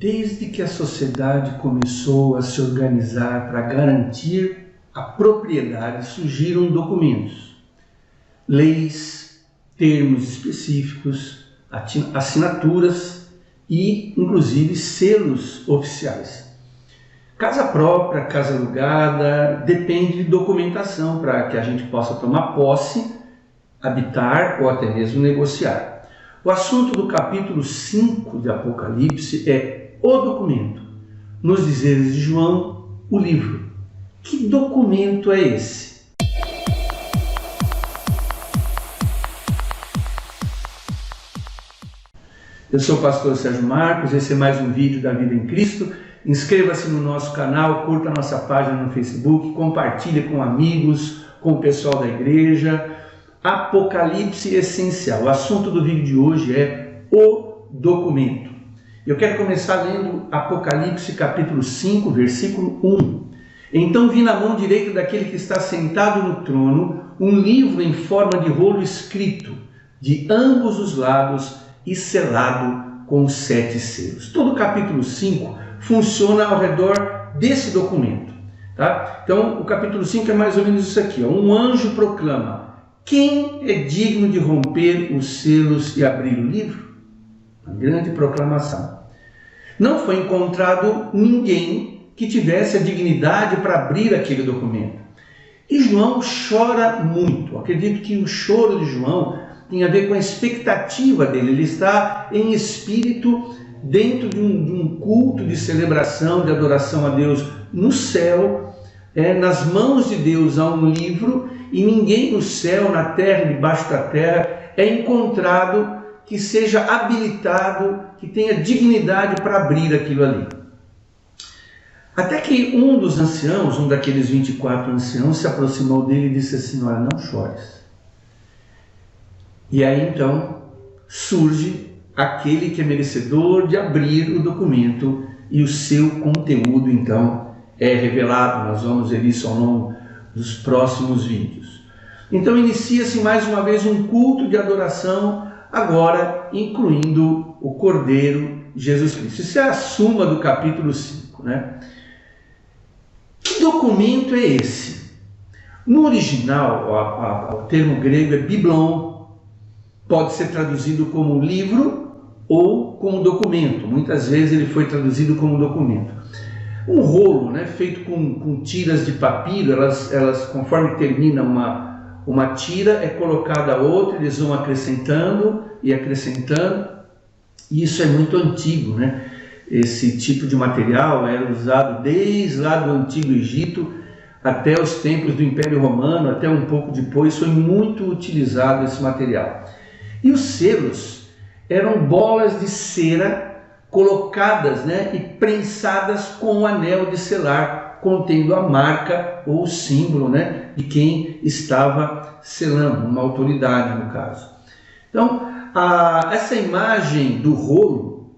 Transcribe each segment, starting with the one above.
Desde que a sociedade começou a se organizar para garantir a propriedade, surgiram documentos, leis, termos específicos, assinaturas e, inclusive, selos oficiais. Casa própria, casa alugada, depende de documentação para que a gente possa tomar posse, habitar ou até mesmo negociar. O assunto do capítulo 5 de Apocalipse é o documento. Nos dizeres de João, o livro. Que documento é esse? Eu sou o pastor Sérgio Marcos, esse é mais um vídeo da Vida em Cristo. Inscreva-se no nosso canal, curta a nossa página no Facebook, compartilhe com amigos, com o pessoal da igreja. Apocalipse essencial. O assunto do vídeo de hoje é o documento. Eu quero começar lendo Apocalipse capítulo 5, versículo 1. Então vi na mão direita daquele que está sentado no trono um livro em forma de rolo escrito de ambos os lados e selado com 7 selos. Todo o capítulo 5 funciona ao redor desse documento. Tá? Então o capítulo 5 é mais ou menos isso aqui. Ó. Um anjo proclama: quem é digno de romper os selos e abrir o livro? Uma grande proclamação. Não foi encontrado ninguém que tivesse a dignidade para abrir aquele documento. E João chora muito. Acredito que o choro de João tem a ver com a expectativa dele. Ele está em espírito dentro de um culto de celebração, de adoração a Deus no céu. Nas mãos de Deus há um livro e ninguém no céu, na terra, debaixo da terra, é encontrado que seja habilitado, que tenha dignidade para abrir aquilo ali. Até que um dos anciãos, um daqueles 24 anciãos, se aproximou dele e disse assim: olha, não chores. E aí então surge aquele que é merecedor de abrir o documento e o seu conteúdo então é revelado. Nós vamos ver isso ao longo dos próximos vídeos. Então inicia-se mais uma vez um culto de adoração, agora incluindo o Cordeiro Jesus Cristo. Isso é a suma do capítulo 5, né? Que documento é esse? No original, o termo grego é biblon, pode ser traduzido como livro ou como documento. Muitas vezes ele foi traduzido como documento. Um rolo, né, feito com tiras de papiro, elas conforme termina uma tira, é colocada outra, eles vão acrescentando e acrescentando, e isso é muito antigo, né? Esse tipo de material era usado desde lá do Antigo Egito até os tempos do Império Romano, até um pouco depois, foi muito utilizado esse material. E os selos eram bolas de cera colocadas, né, e prensadas com um anel de selar, contendo a marca ou o símbolo, né, de quem estava selando, uma autoridade no caso. Então, essa imagem do rolo,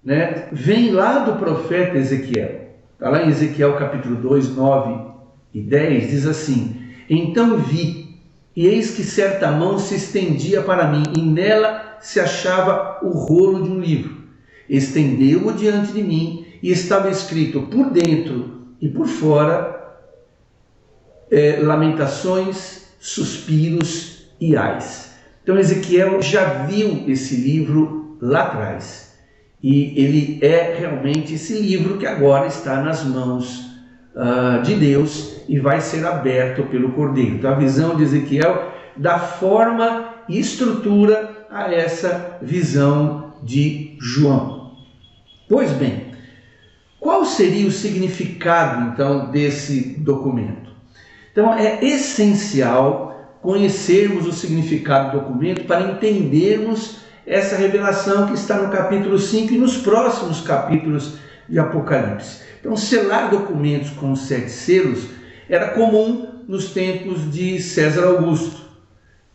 né, vem lá do profeta Ezequiel. Está lá em Ezequiel capítulo 2, 9 e 10, diz assim: então vi, e eis que certa mão se estendia para mim, e nela se achava o rolo de um livro. Estendeu-o diante de mim, e estava escrito por dentro e por fora, lamentações, suspiros e ais. Então Ezequiel já viu esse livro lá atrás. E ele é realmente esse livro que agora está nas mãos de Deus e vai ser aberto pelo Cordeiro. Então a visão de Ezequiel dá forma e estrutura a essa visão de João. Pois bem, qual seria o significado então desse documento? Então é essencial conhecermos o significado do documento para entendermos essa revelação que está no capítulo 5 e nos próximos capítulos de Apocalipse. Então, selar documentos com 7 selos era comum nos tempos de César Augusto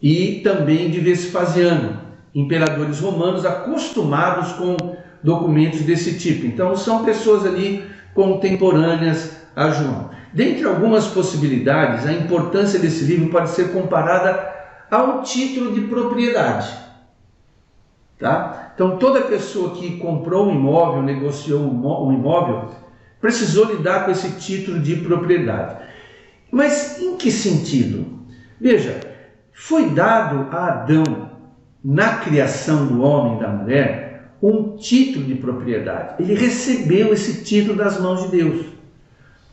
e também de Vespasiano, imperadores romanos acostumados com documentos desse tipo. Então, são pessoas ali contemporâneas a João. Dentre algumas possibilidades, a importância desse livro pode ser comparada ao título de propriedade. Tá? Então toda pessoa que comprou um imóvel, negociou um imóvel, precisou lidar com esse título de propriedade. Mas em que sentido? Veja, foi dado a Adão, na criação do homem e da mulher, um título de propriedade. Ele recebeu esse título das mãos de Deus.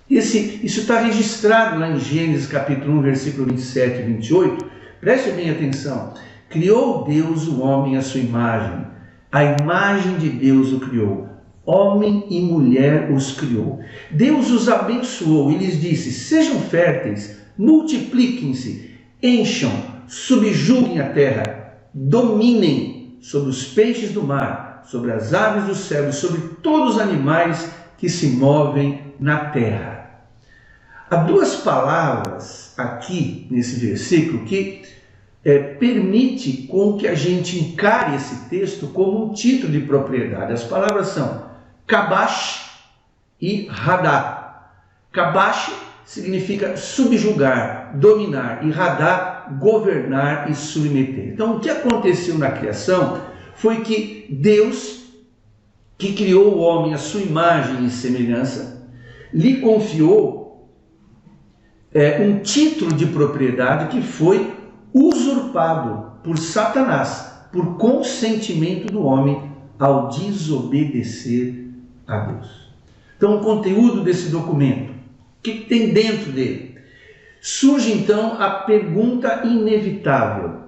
Isso está registrado lá em Gênesis capítulo 1, versículo 27 e 28. Preste bem atenção. Criou Deus o homem à sua imagem. A imagem de Deus o criou. Homem e mulher os criou. Deus os abençoou e lhes disse: sejam férteis, multipliquem-se, encham, subjuguem a terra, dominem sobre os peixes do mar, sobre as aves do céu e sobre todos os animais que se movem na terra. Há duas palavras aqui nesse versículo que permite com que a gente encare esse texto como um título de propriedade. As palavras são kabash e radá. Kabash significa subjugar, dominar, e radá, governar e submeter. Então, o que aconteceu na criação foi que Deus, que criou o homem à sua imagem e semelhança, lhe confiou um título de propriedade que foi usurpado por Satanás, por consentimento do homem ao desobedecer a Deus. Então, o conteúdo desse documento, o que tem dentro dele? Surge então a pergunta inevitável: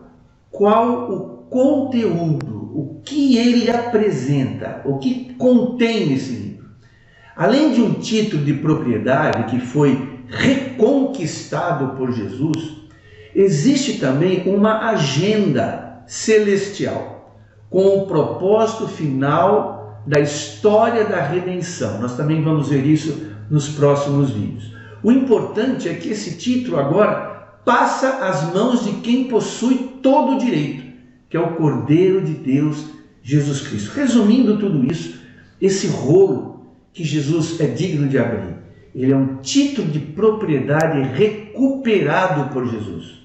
qual o conteúdo, o que ele apresenta, o que contém nesse livro? Além de um título de propriedade que foi reconquistado por Jesus, existe também uma agenda celestial com o propósito final da história da redenção. Nós também vamos ver isso nos próximos vídeos. O importante é que esse título agora passa às mãos de quem possui todo o direito, que é o Cordeiro de Deus, Jesus Cristo. Resumindo tudo isso, esse rolo que Jesus é digno de abrir, ele é um título de propriedade recuperado por Jesus.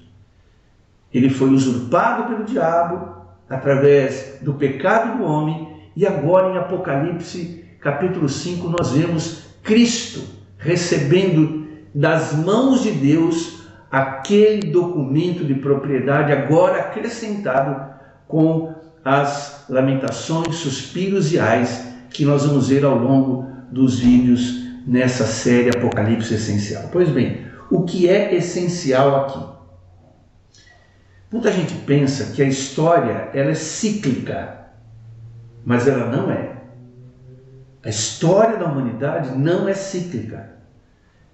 Ele foi usurpado pelo diabo através do pecado do homem, e agora em Apocalipse capítulo 5 nós vemos Cristo recebendo das mãos de Deus aquele documento de propriedade, agora acrescentado com as lamentações, suspiros e ais que nós vamos ver ao longo dos vídeos nessa série Apocalipse Essencial. Pois bem, o que é essencial aqui? Muita gente pensa que a história ela é cíclica, mas ela não é. A história da humanidade não é cíclica.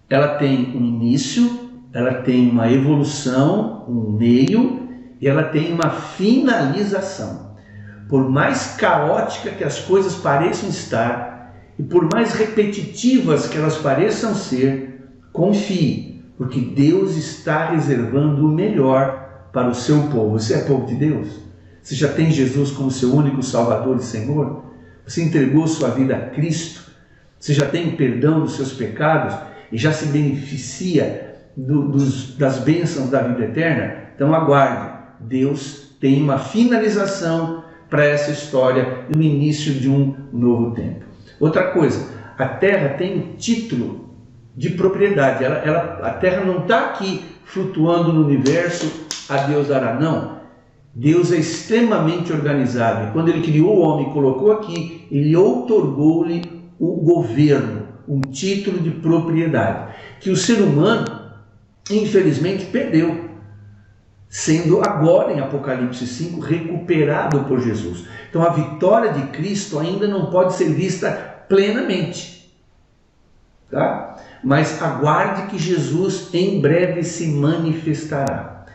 Ela tem um início, ela tem uma evolução, um meio, e ela tem uma finalização. Por mais caótica que as coisas pareçam estar, e por mais repetitivas que elas pareçam ser, confie, porque Deus está reservando o melhor para o seu povo. Você é povo de Deus? Você já tem Jesus como seu único Salvador e Senhor? Você entregou sua vida a Cristo? Você já tem perdão dos seus pecados e já se beneficia das bênçãos da vida eterna? Então aguarde, Deus tem uma finalização para essa história e o início de um novo tempo. Outra coisa, a terra tem um título de propriedade. A terra não está aqui flutuando no universo, a Deus dará, não. Deus é extremamente organizado, e quando ele criou o homem e colocou aqui, ele outorgou-lhe o governo, um título de propriedade, que o ser humano, infelizmente, perdeu, sendo agora, em Apocalipse 5, recuperado por Jesus. Então a vitória de Cristo ainda não pode ser vista plenamente, tá? Mas aguarde que Jesus em breve se manifestará.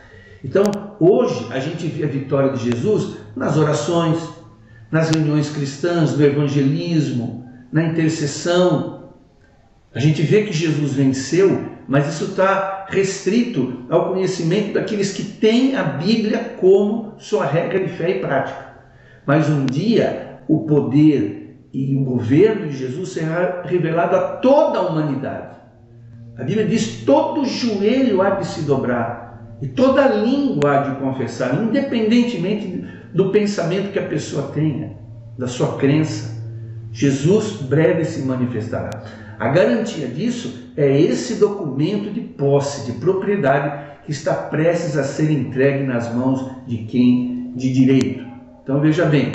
Então hoje a gente vê a vitória de Jesus nas orações, nas reuniões cristãs, no evangelismo, na intercessão. A gente vê que Jesus venceu, mas isso está restrito ao conhecimento daqueles que têm a Bíblia como sua regra de fé e prática. Mas um dia o poder e o governo de Jesus será revelado a toda a humanidade. A Bíblia diz: todo joelho há de se dobrar e toda língua há de confessar, independentemente do pensamento que a pessoa tenha. da sua crença. Jesus breve se manifestará. A garantia disso é esse documento de posse, de propriedade, que está prestes a ser entregue nas mãos de quem de direito. Então veja bem,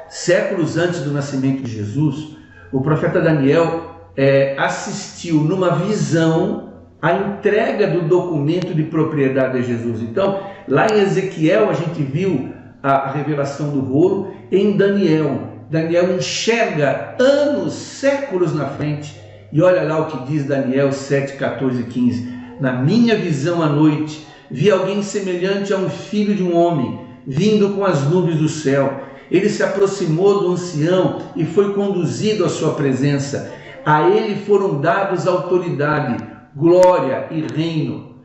séculos antes do nascimento de Jesus, o profeta Daniel assistiu numa visão a entrega do documento de propriedade a Jesus. Então, lá em Ezequiel a gente viu a revelação do rolo. Em Daniel enxerga anos, séculos na frente, e olha lá o que diz Daniel 7, 14 e 15. Na minha visão à noite, vi alguém semelhante a um filho de um homem, vindo com as nuvens do céu. Ele se aproximou do ancião e foi conduzido à sua presença. A ele foram dados autoridade, glória e reino.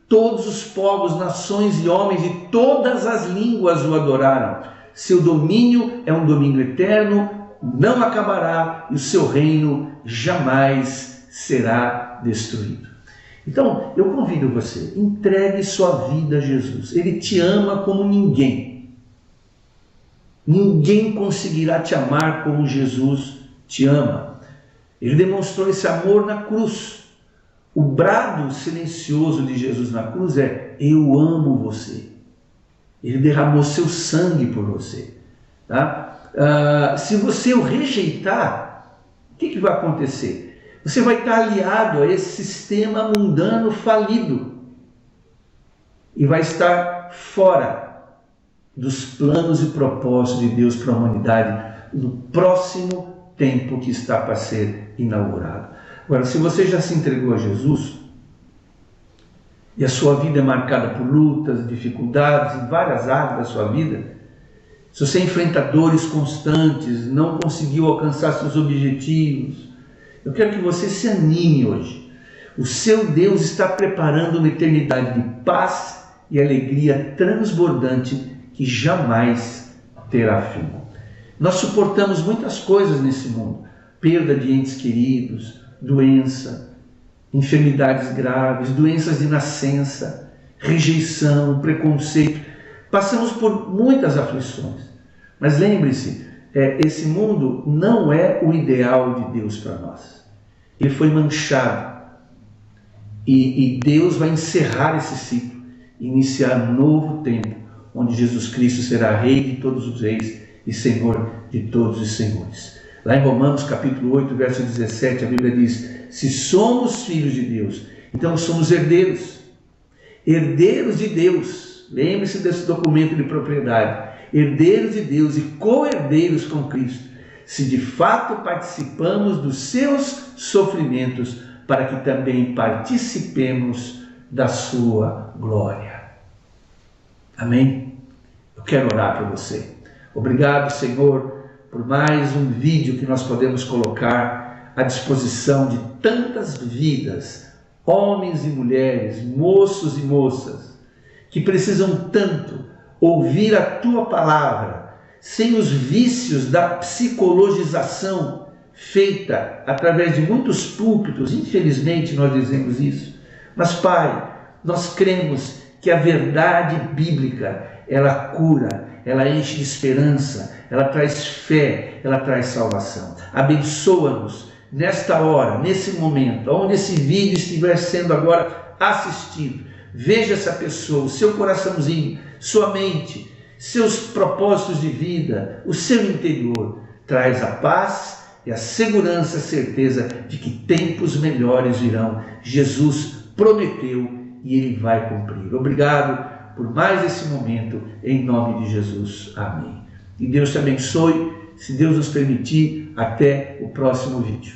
Todos os povos, nações e homens de todas as línguas o adoraram. Seu domínio é um domínio eterno, não acabará, e o seu reino jamais será destruído. Então, eu convido você, entregue sua vida a Jesus. Ele te ama como ninguém. Ninguém conseguirá te amar como Jesus te ama. Ele demonstrou esse amor na cruz. O brado silencioso de Jesus na cruz é: eu amo você. Ele derramou seu sangue por você. Tá? Se você o rejeitar, o que vai acontecer? Você vai estar aliado a esse sistema mundano falido e vai estar fora dos planos e propósitos de Deus para a humanidade no próximo tempo que está para ser inaugurado. Agora, se você já se entregou a Jesus e a sua vida é marcada por lutas, dificuldades em várias áreas da sua vida, se você enfrenta dores constantes, não conseguiu alcançar seus objetivos, eu quero que você se anime hoje. O seu Deus está preparando uma eternidade de paz e alegria transbordante que jamais terá fim. Nós suportamos muitas coisas nesse mundo: perda de entes queridos, doença, enfermidades graves, doenças de nascença, rejeição, preconceito. Passamos por muitas aflições. Mas lembre-se, esse mundo não é o ideal de Deus para nós. Ele foi manchado. E Deus vai encerrar esse ciclo, iniciar um novo tempo, onde Jesus Cristo será Rei de todos os reis e Senhor de todos os senhores. Lá em Romanos capítulo 8, verso 17, a Bíblia diz: se somos filhos de Deus, então somos herdeiros. Herdeiros de Deus. Lembre-se desse documento de propriedade. Herdeiros de Deus e co-herdeiros com Cristo, se de fato participamos dos seus sofrimentos, para que também participemos da sua glória. Amém? Eu quero orar por você. Obrigado, Senhor, por mais um vídeo que nós podemos colocar à disposição de tantas vidas, homens e mulheres, moços e moças, que precisam tanto ouvir a Tua palavra, sem os vícios da psicologização feita através de muitos púlpitos. Infelizmente nós dizemos isso. Mas, Pai, nós cremos que a verdade bíblica, ela cura, ela enche de esperança, ela traz fé, ela traz salvação. Abençoa-nos nesta hora, nesse momento, onde esse vídeo estiver sendo agora assistido. Veja essa pessoa, o seu coraçãozinho, sua mente, seus propósitos de vida, o seu interior. Traz a paz e a segurança, a certeza de que tempos melhores virão. Jesus prometeu e Ele vai cumprir. Obrigado por mais esse momento, em nome de Jesus. Amém. E Deus te abençoe. Se Deus nos permitir, até o próximo vídeo.